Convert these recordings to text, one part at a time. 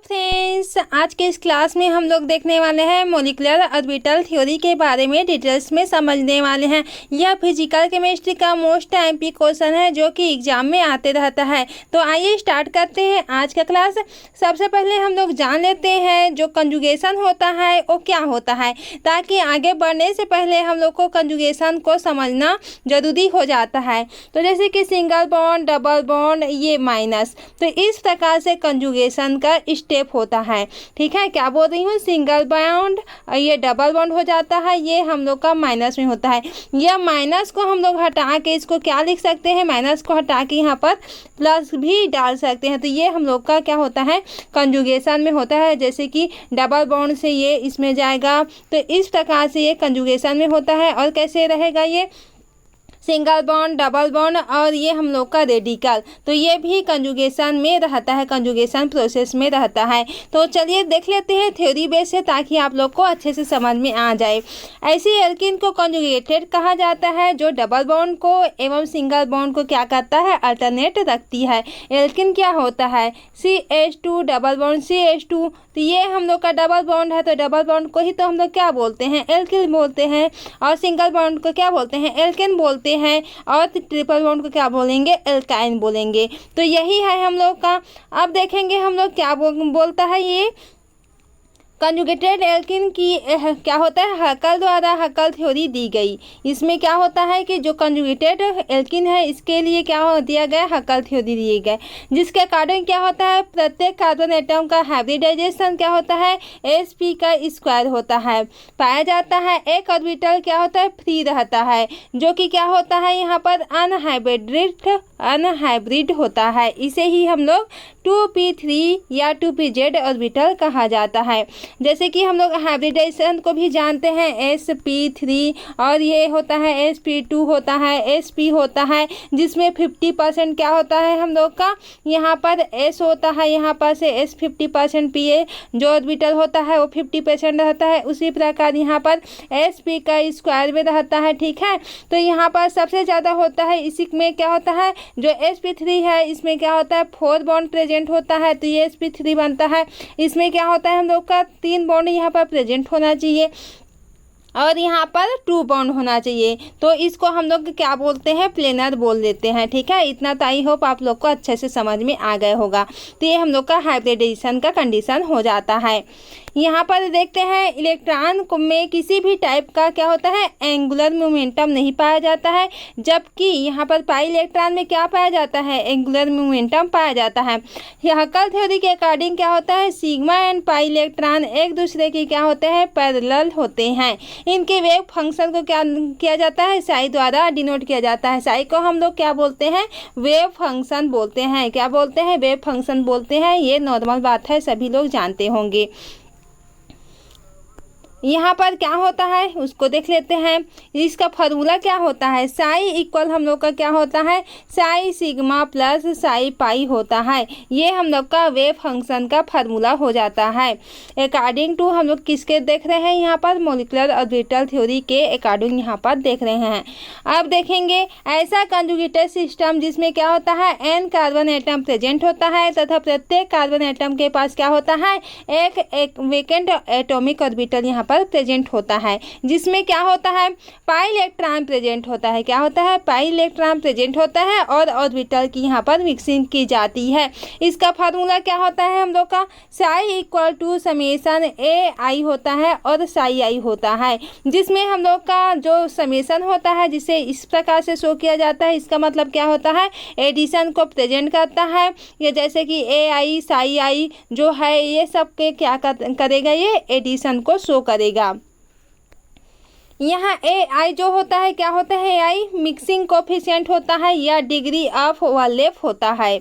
Friends, आज के इस क्लास में हम लोग देखने वाले हैं मॉलिक्यूलर ऑर्बिटल थ्योरी के बारे में डिटेल्स में समझने वाले हैं। यह फिजिकल केमिस्ट्री का मोस्ट एमपी क्वेश्चन है जो कि एग्जाम में आते रहता है। तो आइए स्टार्ट करते हैं आज का क्लास। सबसे पहले हम लोग जान लेते हैं जो कंजुगेशन होता है वो क्या होता है, ताकि आगे बढ़ने से पहले हम लोग को कंजुगेशन को समझना ज़रूरी हो जाता है। तो जैसे कि सिंगल बॉन्ड, डबल बॉन्ड, ये माइनस, तो इस प्रकार से कंजुगेशन का स्टेप होता है। ठीक है, क्या बोल रही हूँ, सिंगल बॉन्ड, ये डबल बॉन्ड हो जाता है, ये हम लोग का माइनस में होता है। यह माइनस को हम लोग हटा के इसको क्या लिख सकते हैं, माइनस को हटा के यहाँ पर प्लस भी डाल सकते हैं। तो ये हम लोग का क्या होता है, कंजुगेशन में होता है। जैसे कि डबल बॉन्ड से ये इसमें जाएगा, तो इस प्रकार से ये कंजुगेशन में होता है। और कैसे रहेगा, ये सिंगल बॉन्ड, डबल बॉन्ड और ये हम लोग का रेडिकल, तो ये भी कंजुगेशन में रहता है, कंजुगेशन प्रोसेस में रहता है। तो चलिए देख लेते हैं थ्योरी बेस से, ताकि आप लोग को अच्छे से समझ में आ जाए। ऐसी एल्कीन को कंजुगेटेड कहा जाता है जो डबल बॉन्ड को एवं सिंगल बॉन्ड को क्या करता है, अल्टरनेट रखती है। एल्कीन क्या होता है, CH2 डबल बॉन्ड CH2, तो ये हम लोग का डबल बॉन्ड है, तो डबल बॉन्ड को ही तो हम लोग क्या बोलते हैं, एल्किल बोलते हैं। और सिंगल बॉन्ड को क्या बोलते हैं, एल्केन बोलते हैं। और ट्रिपल बॉन्ड को क्या बोलेंगे, एल्काइन बोलेंगे। तो यही है हम लोग का। अब देखेंगे हम लोग क्या बोलता है ये कंजुगेटेड एल्कीन की क्या होता है, हकल द्वारा हकल थ्योरी दी गई। इसमें क्या होता है कि जो कंजुगेटेड एल्कीन है इसके लिए क्या दिया गया, हकल थ्योरी दिए गए, जिसके अकॉर्डिंग क्या होता है, प्रत्येक कार्बन एटम का हाइब्रिडाइजेशन क्या होता है, sp का स्क्वायर होता है, पाया जाता है। एक ऑर्बिटल क्या होता है, फ्री रहता है, जो कि क्या होता है यहाँ पर अनहाइब्रिड होता है। इसे ही हम लोग 2p3 या 2pz ऑर्बिटल कहा जाता है। जैसे कि हम लोग हाइब्रिडाइजेशन को भी जानते हैं, sp3, और ये होता है sp2 होता है, sp होता है, जिसमें 50% क्या होता है हम लोग का, यहाँ पर s होता है, यहाँ पर से s 50% pa जो ऑर्बिटल होता है वो 50% रहता है। उसी प्रकार यहाँ पर sp का स्क्वायर में रहता है। ठीक है, तो यहाँ पर सबसे ज़्यादा होता है, इसी में क्या होता है, जो sp3 है इसमें क्या होता है, 4 बॉन्ड प्रेजेंट होता है, तो ये sp3 बनता है। इसमें क्या होता है, हम लोग का 3 बॉन्ड यहाँ पर प्रेजेंट होना चाहिए और यहाँ पर 2 बॉन्ड होना चाहिए। तो इसको हम लोग क्या बोलते हैं, प्लेनर बोल देते हैं। ठीक है, इतना तो आई होप आप लोग को अच्छे से समझ में आ गया होगा। तो ये हम लोग का हाइब्रिडाइजेशन का कंडीशन हो जाता है। यहाँ पर देखते हैं इलेक्ट्रॉन में किसी भी टाइप का क्या होता है, एंगुलर मोमेंटम नहीं पाया जाता है, जबकि यहाँ पर पाई इलेक्ट्रॉन में क्या पाया जाता है, एंगुलर मोमेंटम पाया जाता है। हकल थ्योरी के अकॉर्डिंग क्या होता है, सिग्मा एंड पाई इलेक्ट्रॉन एक दूसरे के क्या होते हैं, पैरेलल होते हैं। इनके वेव फंक्शन को क्या किया जाता है, साई द्वारा डिनोट किया जाता है। साई को हम लोग क्या बोलते हैं, वेव फंक्शन बोलते हैं। क्या बोलते हैं, वेव फंक्शन बोलते हैं। ये नॉर्मल बात है, सभी लोग जानते होंगे। यहाँ पर क्या होता है उसको देख लेते हैं। इसका फार्मूला क्या होता है, साई इक्वल हम लोग का क्या होता है, साई सिग्मा प्लस साई पाई होता है। ये हम लोग का वेव फंक्शन का फार्मूला हो जाता है। अकॉर्डिंग टू हम लोग किसके देख रहे हैं, यहाँ पर मॉलिक्यूलर ऑर्बिटल थ्योरी के अकॉर्डिंग यहाँ पर देख रहे हैं। अब देखेंगे ऐसा कंजुगेटेड सिस्टम जिसमें क्या होता है, n कार्बन एटम प्रेजेंट होता है तथा प्रत्येक कार्बन एटम के पास क्या होता है, एक वेकेंट एटॉमिक ऑर्बिटल यहाँ प्रेजेंट होता है, जिसमें क्या होता है, पाई इलेक्ट्रॉन प्रेजेंट होता है। क्या होता है, पाई इलेक्ट्रॉन प्रेजेंट होता है और ऑर्बिटल की यहाँ पर मिक्सिंग की जाती है। इसका फार्मूला क्या होता है हम लोग का, psi equal to summation ai होता है और साई आई होता है, जिसमें हम लोग का जो समेशन होता है जिसे इस प्रकार से शो किया जाता है, इसका मतलब क्या होता है, एडिशन को प्रेजेंट करता है। ये जैसे कि ai साई आई जो है ये सब के क्या करेगा, ये एडिशन को शो करेगा। यहाँ ai जो होता है क्या होता है, ai मिक्सिंग कोफिशिएंट होता है या डिग्री ऑफ ओवरलैप होता है।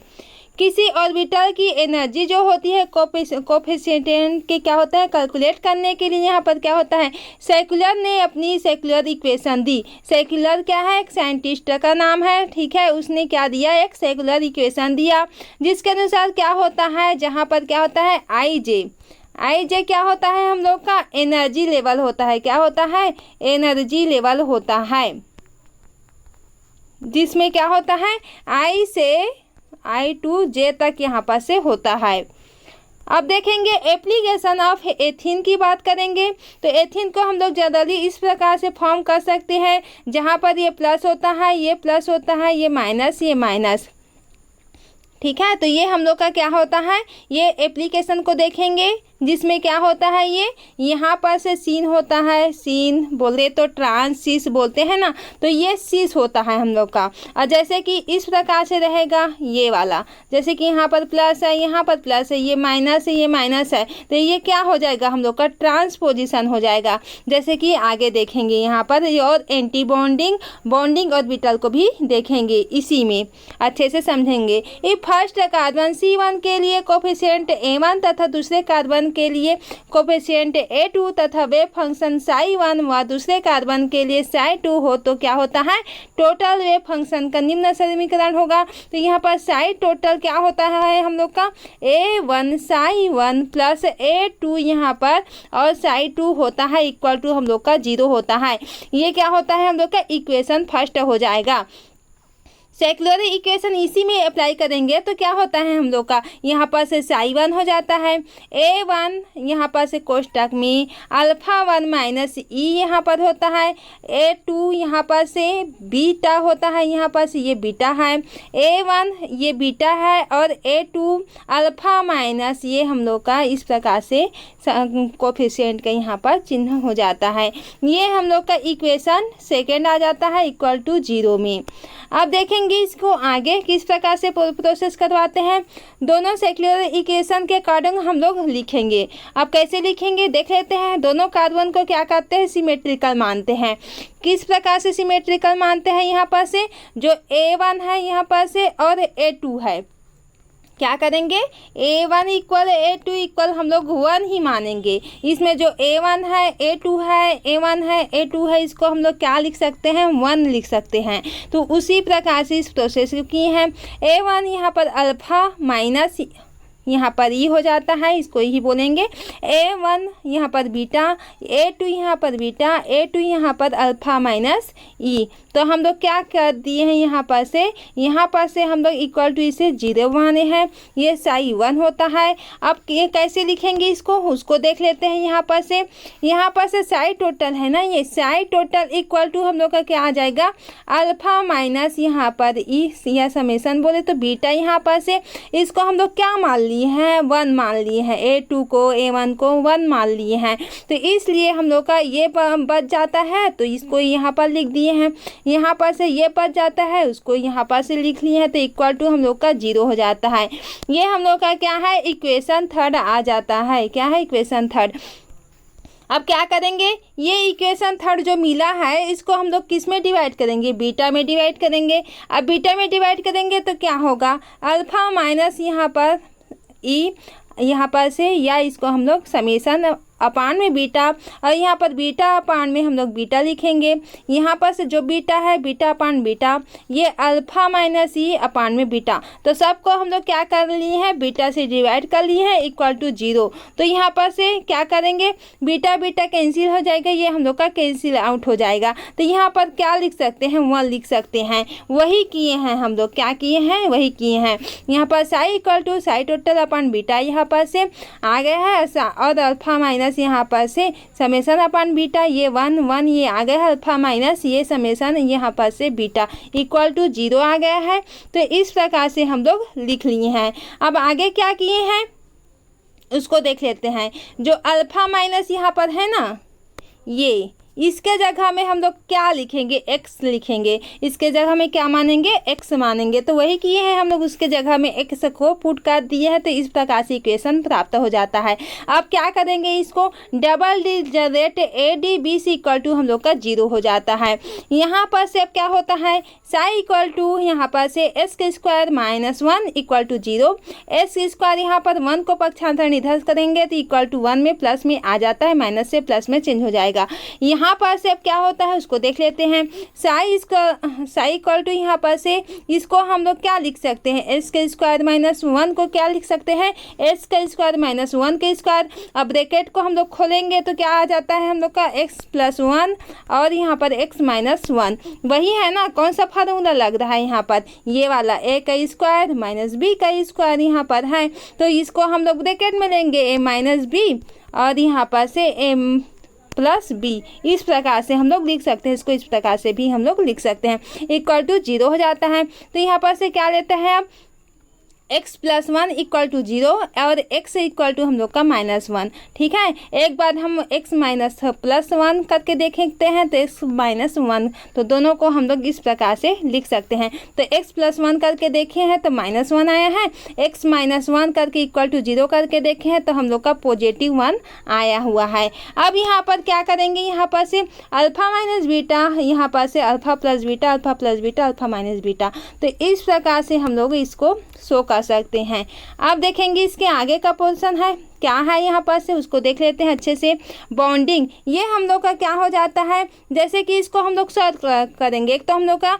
किसी ऑर्बिटल की एनर्जी जो होती है कोफिशिएंट के क्या होता है, कैलकुलेट करने के लिए यहाँ पर क्या होता है, सेक्युलर ने अपनी सेक्युलर इक्वेशन दी। सेक्युलर क्या है, एक साइंटिस्ट का नाम है। ठीक है, उसने क्या दिया, एक सेक्युलर इक्वेशन दिया, जिसके अनुसार क्या होता है, जहाँ पर क्या होता है, आई जे क्या होता है, हम लोग का एनर्जी लेवल होता है। क्या होता है, एनर्जी लेवल होता है, जिसमें क्या होता है, आई से I to J तक यहाँ पर से होता है। अब देखेंगे एप्लीकेशन ऑफ एथीन की बात करेंगे। तो एथीन को हम लोग जनरली इस प्रकार से फॉर्म कर सकते हैं, जहाँ पर ये प्लस होता है, ये प्लस होता है, ये माइनस। ठीक है, तो ये हम लोग का क्या होता है, ये एप्लीकेशन को देखेंगे जिसमें क्या होता है, ये यहाँ पर से सीन होता है, सीन बोले तो ट्रांसिस बोलते हैं ना, तो ये सीस होता है हम लोग का। और जैसे कि इस प्रकार से रहेगा ये वाला, जैसे कि यहाँ पर प्लस है, यहाँ पर प्लस है, ये माइनस है, ये माइनस है, तो ये क्या हो जाएगा हम लोग का ट्रांसपोजिशन हो जाएगा। जैसे कि आगे देखेंगे यहाँ पर और एंटी बॉन्डिंग ऑर्बिटल को भी देखेंगे, इसी में अच्छे से समझेंगे। ये फर्स्ट कार्बन C1 के लिए कोफिशिएंट A1 तथा दूसरे कार्बन के लिए कोफिशिएंट A2 तथा वेव फंक्शन psi1 व दूसरे कार्बन के लिए psi2 हो तो क्या होता है, टोटल वेव फंक्शन का निम्न समीकरण होगा। तो यहाँ पर psi टोटल क्या होता है हम लोग का, A1 psi1 प्लस A2 यहाँ पर और psi2 होता है इक्वल टू हम लोग का 0 होता है। ये क्या होता है हम लोग का इक्वेशन फर्स्ट हो जाएगा। सेकुलर इक्वेशन इसी में अप्लाई करेंगे तो क्या होता है हम लोग का, यहाँ पर से psi1 हो जाता है, A1 यहाँ पर से कोष्टक में α1 माइनस ई यहाँ पर होता है, A2 यहाँ पर से बीटा होता है, यहाँ पर से ये बीटा है, A1 ये बीटा है और A2 अल्फा माइनस ये हम लोग का इस प्रकार से कोफिशिएंट का यहाँ पर चिन्ह हो जाता है। ये हम लोग का इक्वेशन सेकेंड आ जाता है इक्वल टू 0 में। अब देखेंगे इसको आगे किस प्रकार से प्रोसेस करवाते हैं। दोनों सेक्युलर इक्वेशन के अकॉर्डिंग हम लोग लिखेंगे। अब कैसे लिखेंगे देख लेते हैं। दोनों कार्बन को क्या करते हैं, सिमेट्रिकल मानते हैं। किस प्रकार से सिमेट्रिकल मानते हैं, यहाँ पर से जो A1 है यहाँ पर से और A2 है, क्या करेंगे A1 इक्वल A2 इक्वल हम लोग 1 ही मानेंगे। इसमें जो A1 है A2 है, A1 है A2 है, इसको हम लोग क्या लिख सकते हैं, 1 लिख सकते हैं। तो उसी प्रकार से इस प्रोसेस को किए हैं। A1 यहाँ पर अल्फा माइनस यहाँ पर ई हो जाता है, इसको ही बोलेंगे। A1 यहाँ पर बीटा, A2 यहाँ पर बीटा, A2 यहाँ पर अल्फा माइनस ई। तो हम लोग क्या कर दिए हैं, यहाँ पर से हम लोग इक्वल टू इसे 0 माने हैं। ये psi1 होता है। अब ये कैसे लिखेंगे इसको, उसको देख लेते हैं। यहाँ पर से psi टोटल है ना, ये psi टोटल इक्वल टू हम लोग का क्या आ जाएगा, अल्फा माइनस यहाँ पर ई या समेसन बोले तो बीटा। यहाँ पर से इसको हम लोग क्या मान लिए हैं, 1 मान लिए हैं। A2 को A1 को 1 मान लिए हैं, तो इसलिए हम लोग का ये बच जाता है, तो इसको यहाँ पर लिख दिए हैं। यहाँ पर से ये बच जाता है, उसको यहाँ पर से लिख लिए हैं, तो इक्वल टू हम लोग का 0 हो जाता है। ये हम लोग का क्या है, इक्वेशन थर्ड आ जाता है। क्या है, इक्वेशन थर्ड। अब क्या करेंगे, ये इक्वेशन थर्ड जो मिला है इसको हम लोग किस में डिवाइड करेंगे, बीटा में डिवाइड करेंगे। अब बीटा में डिवाइड करेंगे तो क्या होगा, अल्फा माइनस यहाँ पर ई यहाँ पर से, या इसको हम लोग समेसन अपान में बीटा, और यहाँ पर बीटा अपान में हम लोग बीटा लिखेंगे। यहाँ पर से जो बीटा है, बीटा अपान बीटा, ये अल्फा माइनस ई अपान में बीटा। तो सबको हम लोग क्या कर लिए हैं, बीटा से डिवाइड कर लिए हैं इक्वल टू 0। तो यहाँ पर से क्या करेंगे, बीटा बीटा कैंसिल हो जाएगा, ये हम लोग का कैंसिल आउट हो जाएगा। तो यहाँ पर क्या लिख सकते हैं, 1 लिख सकते हैं। वही किए हैं हम लोग, क्या किए हैं, वही किए हैं। यहाँ पर psi equal to psi total upon beta यहाँ पर से आ गया है, और अल्फा माइनस यहाँ पर से समेसन अपान बीटा, ये 1 ये आ गया है, अल्फा माइनस ये समेसन यहाँ पर से बीटा इक्वल टू 0 आ गया है। तो इस प्रकार से हम लोग लिख लिए हैं। अब आगे क्या किए हैं उसको देख लेते हैं। जो अल्फा माइनस यहाँ पर है ना, ये इसके जगह में हम लोग क्या लिखेंगे, x लिखेंगे। इसके जगह में क्या मानेंगे, x मानेंगे। तो वही किए हैं हम लोग, उसके जगह में x को पुट कर दिए हैं। तो इस प्रकार से इक्वेशन प्राप्त हो जाता है। अब क्या करेंगे, इसको double generate ADBC equal to हम लोग का 0 हो जाता है। यहाँ पर से अब क्या होता है, साई इक्वल टू यहाँ पर से x² minus 1 equal to 0। x² यहाँ पर 1 को पक्षांतर इधर करेंगे तो इक्वल टू 1 में प्लस में आ जाता है, माइनस से प्लस में चेंज हो जाएगा। यहाँ यहाँ पर से अब क्या होता है उसको देख लेते हैं। साई इक्वल टू यहाँ पर से इसको हम लोग क्या लिख सकते हैं, एक्स के स्क्वायर माइनस 1 को क्या लिख सकते हैं, एक्स का स्क्वायर माइनस 1 के स्क्वायर। अब ब्रैकेट को हम लोग खोलेंगे तो क्या आ जाता है हम लोग का एक्स प्लस 1 और यहाँ पर एक्स माइनस 1। वही है ना, कौन सा फार्मूला लग रहा है यहाँ पर, ये वाला ए का स्क्वायर माइनस बी का स्क्वायर यहाँ पर है। तो इसको हम लोग ब्रैकेट में लेंगे ए माइनस बी और यहाँ पर से एम प्लस बी, इस प्रकार से हम लोग लिख सकते हैं। इसको इस प्रकार से भी हम लोग लिख सकते हैं। इक्वल टू 0 हो जाता है। तो यहाँ पर से क्या लेते हैं अब, x प्लस 1 इक्वल टू 0 और x इक्वल टू हम लोग का माइनस 1। ठीक है, एक बार हम x माइनस प्लस 1 करके देखते हैं तो x माइनस 1, तो दोनों को हम लोग इस प्रकार से लिख सकते हैं। तो x प्लस 1 करके देखे हैं तो माइनस 1 आया है, x माइनस 1 करके इक्वल टू 0 करके देखे हैं तो हम लोग का पॉजिटिव 1 आया हुआ है। अब यहाँ पर क्या करेंगे, यहाँ पर से अल्फा माइनस बीटा, यहाँ पर से alpha plus beta, alpha plus beta, alpha minus beta, तो इस प्रकार से हम लोग इसको शो कर सकते हैं। अब देखेंगे इसके आगे का पोर्शन है क्या है, यहाँ पर से उसको देख लेते हैं अच्छे से। बॉन्डिंग, ये हम लोग का क्या हो जाता है, जैसे कि इसको हम लोग सॉल्व करेंगे। एक तो हम लोग का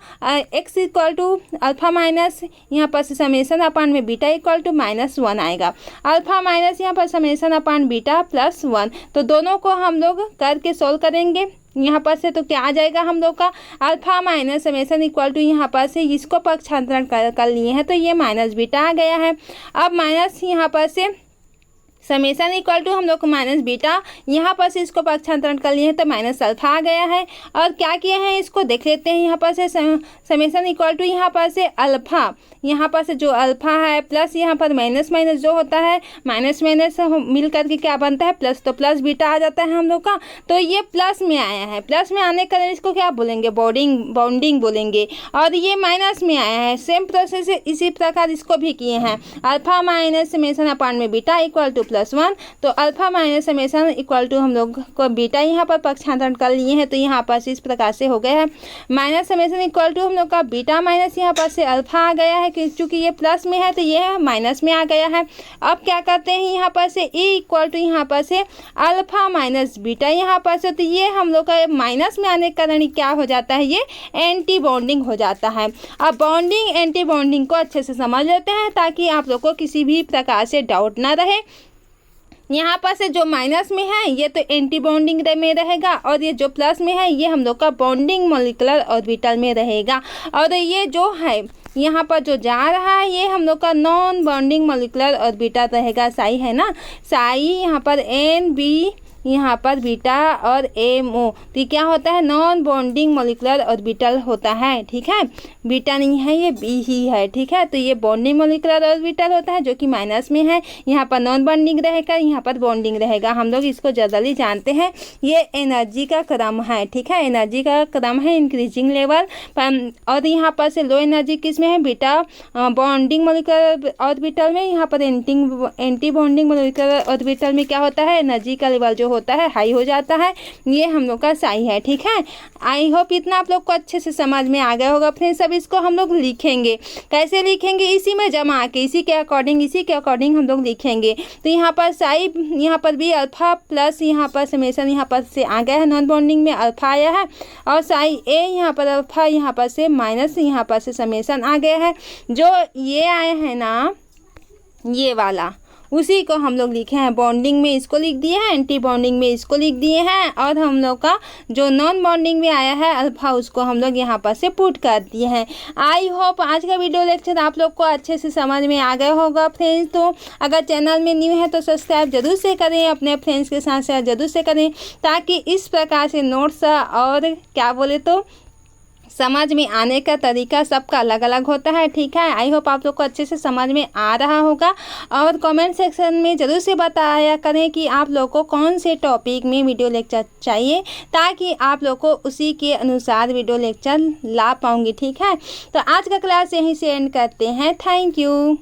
x equal to alpha minus यहाँ पर से समेसन अपान में बीटा इक्वल टू माइनस 1 आएगा, अल्फा माइनस यहाँ पर समेसन अपान बीटा प्लस 1, तो दोनों को हम लोग करके सॉल्व करेंगे यहाँ पर से। तो क्या आ जाएगा हम लोग का, alpha minus summation equal to यहाँ पर से इसको पक्षांतरण कर लिए हैं तो ये माइनस बीटा आ गया है। अब माइनस यहाँ पर से समेसन इक्वल टू हम लोग को माइनस बीटा, यहाँ पर से इसको पक्षांतरण कर लिए हैं तो माइनस अल्फा आ गया है। और क्या किए हैं इसको देख लेते हैं। यहाँ पर से समेसन इक्वल टू यहाँ पर से अल्फा, यहाँ पर से जो अल्फा है प्लस यहाँ पर माइनस माइनस जो होता है, माइनस माइनस मिल करके क्या बनता है प्लस, तो प्लस बीटा आ जाता है हम लोग का। तो ये प्लस में आया है, प्लस में आने का इसको क्या बोलेंगे, बॉन्डिंग बोलेंगे। और ये माइनस में आया है, सेम प्रोसेस इसी प्रकार इसको भी किए हैं। अल्फा माइनस समेसन अपान में बीटा इक्वल टू प्लस 1, तो alpha minus summation equal to हम लोग को बीटा यहाँ पर पक्षांतरण कर लिए हैं तो यहाँ पर से इस प्रकार से हो गया है। माइनस समेसन इक्वल टू हम लोग का बीटा माइनस यहाँ पर से अल्फा आ गया है, क्योंकि ये प्लस में है तो ये माइनस में आ गया है। अब क्या करते हैं यहाँ पर से e इक्वल टू यहाँ पर से अल्फा माइनस बीटा यहाँ पर से, तो ये हम लोग का माइनस में आने के कारण क्या हो जाता है, ये एंटी बॉन्डिंग हो जाता है। अब बॉन्डिंग एंटी बॉन्डिंग को अच्छे से समझ लेते हैं ताकि आप लोग को किसी भी प्रकार से डाउट ना रहे। यहाँ पर से जो माइनस में है ये तो एंटी बॉन्डिंग में रहेगा और ये जो प्लस में है ये हम लोग का बॉन्डिंग मॉलिक्यूलर ऑर्बिटल में रहेगा। और ये जो है यहाँ पर जो जा रहा है ये हम लोग का नॉन बॉन्डिंग मॉलिक्यूलर ऑर्बिटल रहेगा। साई है ना, साई यहाँ पर एन बी यहाँ पर बीटा और एम ओ, तो क्या होता है नॉन बॉन्डिंग मॉलिक्यूलर ऑर्बिटल होता है। ठीक है, बीटा नहीं है ये बी ही है। ठीक है, तो ये बॉन्डिंग मॉलिक्यूलर ऑर्बिटल होता है जो कि माइनस में है, यहाँ पर नॉन बॉन्डिंग रहेगा, यहाँ पर बॉन्डिंग रहेगा। हम लोग इसको जनरली जानते हैं, ये एनर्जी का क्रम है। ठीक है, एनर्जी का क्रम है इंक्रीजिंग लेवल। और यहाँ पर से लो एनर्जी किस में है, बीटा बॉन्डिंग मॉलिक्यूलर ऑर्बिटल में। यहाँ पर एंटी बॉन्डिंग मॉलिक्यूलर ऑर्बिटल में क्या होता है, एनर्जी का लेवल जो होता है हाई हो जाता है। ये हम लोग का साई है। ठीक है, आई होप इतना आप लोग को अच्छे से समझ में आ गया होगा। फ्रेंड्स अब इसको हम लोग लिखेंगे, कैसे लिखेंगे, इसी में जमा के इसी के अकॉर्डिंग हम लोग लिखेंगे। तो यहाँ पर साई, यहाँ पर भी अल्फा प्लस यहाँ पर समेसन यहाँ पर से आ गया है, नॉन बॉन्डिंग में अल्फा आया है, और साई ए यहाँ पर अल्फा यहाँ पर से माइनस यहाँ पर से समेसन आ गया है। जो ये आया है ना ये वाला, उसी को हम लोग लिखे हैं। बॉन्डिंग में इसको लिख दिए हैं, एंटी बॉन्डिंग में इसको लिख दिए हैं, और हम लोग का जो नॉन बॉन्डिंग में आया है अल्फा उसको हम लोग यहाँ पर से पुट कर दिए हैं। आई होप आज का वीडियो लेक्चर आप लोग को अच्छे से समझ में आ गया होगा फ्रेंड्स। तो अगर चैनल में न्यू है तो सब्सक्राइब जरूर से करें, अपने फ्रेंड्स के साथ शेयर जरूर से करें, ताकि इस प्रकार से नोट्स और क्या बोले तो समझ में आने का तरीका सबका अलग अलग होता है। ठीक है, आई होप आप लोग को अच्छे से समझ में आ रहा होगा। और कमेंट सेक्शन में ज़रूर से बताया करें कि आप लोग को कौन से टॉपिक में वीडियो लेक्चर चाहिए, ताकि आप लोग को उसी के अनुसार वीडियो लेक्चर ला पाऊँगी। ठीक है, तो आज का क्लास यहीं से एंड करते हैं। Thank you.